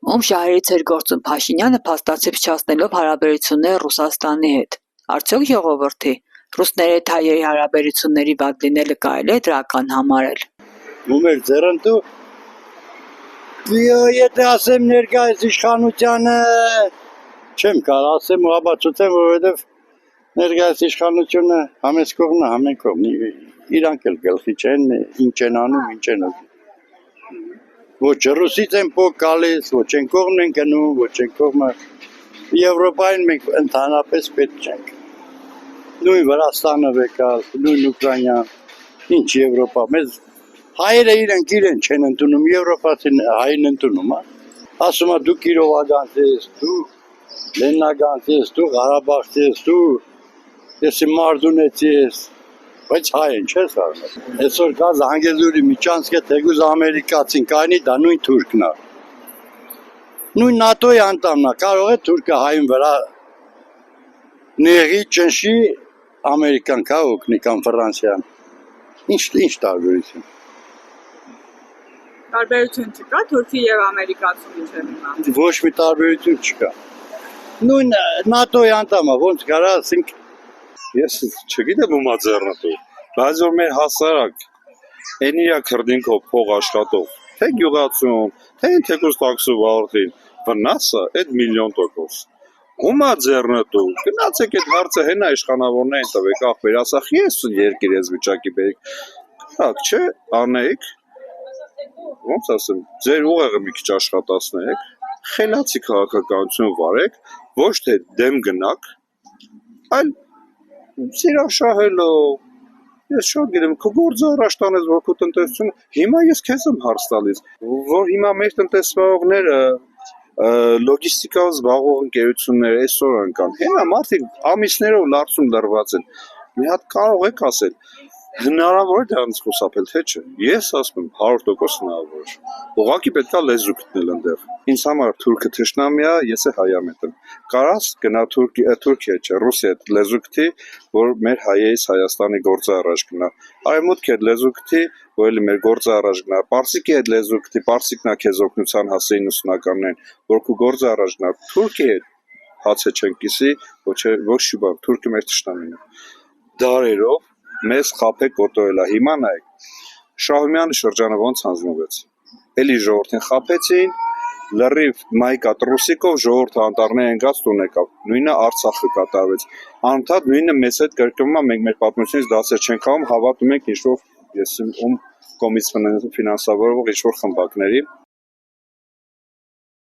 ում շահերից էր գործում Փաշինյանը փաստացի փչացնելով հարաբերությունները Ռուսաստանի հետ։ Արդյոք ժողովրդի ռուսների հետ հայերի հարաբերությունների վատ լինելը կարելի է դրական համարել։ Ու մեր ձեռնտու եթե ասեմ ներկայիս իշխանությանը չեմ կարող ասեմ ու ապացուցեմ, որովհետև ներկայիս իշխանությունը համես կողմն է, համեն կողմ իրանք էլ գլխի չեն, ինչ են անում, ինչ են ուզում։ Ոչ ռուսից են փոք գալիս, ոչ են կողմն են գնում, ոչ են կողմը Եվրոպային մենք ընդհանրապես պետք չենք։ Նույն Վրաստանը վեկալ, նույն Ուկրաինան, ինչ Եվրոպա, մեզ հայերը իրեն չեն ընդունում, Եվրոպացին հային ընդունում, ասում է դու Կիրովագանց ես, դու Լեննագանց ես, դու Ղարաբաղց ես, դու եսի Մարդունեց ես, բայց հայ են չես արմել։ Այսօր կա Զանգեզուրի միջանցքը թեկուզ ամերիկացին կայնի, դա նույն թուրքն է։ Նույն ՆԱՏՕ-ի անդամն է, կարող է թուրքը հային վրա նեղի ճնշի ամերիկան կա օգնի կամ Ֆրանսիան։ Ինչ տարբերություն։ Տարբերություն չկա Թուրքի եւ ամերիկացու միջեւ հիմա։ Ոչ մի տարբերություն չկա։ Նույն ՆԱՏՕ-ի անդամը ոնց կարա ասենք ես չգիտեմ ումա ձեռնտու, բայց որ մեր հասարակ այն իրա քրդինքով փող աշխատող, թե գյուղացուն, թե թեկուզ տաքսու վարորդին, վնասը այդ 1,000,000%։ Ումա ձեռնտու, գնացեք այդ հարցը հենա իշխանավորներին տվեք, ախպեր, ասախ ես երկիր ես վիճակի բերեք, հակ չէ, անեիք, ոնց ասեմ, ձեր ուղեղը մի քիչ աշխատացնեք, խելացի քաղաքականություն վարեք, ոչ թե դեմ գնաք, այլ սիրաշահելով, ես շատ գիտեմ, քո գործը առաջ տանես, որ քո տնտեսությունը, հիմա ես քեզ եմ հարց տալիս, որ հիմա մեր տնտեսվողները լոգիստիկայով զբաղվող ընկերությունները այսօր կան, հենա մարդիկ ամիսներով լարցում լրված են, մի հատ կարող եք ասել, հնարավոր է դրանից խուսափել, թե չէ, ես ասում եմ 100% հնարավոր է, ուղղակի պետք է լեզու գտնել ընդեղ, ինձ համար թուրքը թշնամի է, ես է հայամետ եմ, կարաս գնա Թուրքիա չէ, Ռուսիա հետ լեզու գտի, որ մեր հայերից Հայաստանի գործը առաջ գնա, Արևմուտքի հետ լեզու գտի, որ էլի մեր գործը առաջ գնա, Պարսիկի հետ լեզու գտի, Պարսիկն է քեզ օգնության հասե 90-ականներին, որ քո գործը առաջ գնա, Թուրքի հետ հացը չեն կիսի, ոչ մի բան, Թուրքը մեր թշնամին է, դարերով մեզ խափեք կոտորելա, հիմա նայեք, Շահումյանի շրջանը ոնց հանձնվեց, էլի ժողովրդին խափեցին, լրիվ մայկատ ռուսիկով ժողովրդը անտառներ ընկած տուն եկավ, նույնը Արցախը կատարվեց, անդադ նույնը մեզ հետ կրկնում է, մենք մեր պատմությունից դասեր չենք հանում, հավատում ենք ինչ-որ ում կողմից ֆինանսավորվող ինչ-որ խմբակների,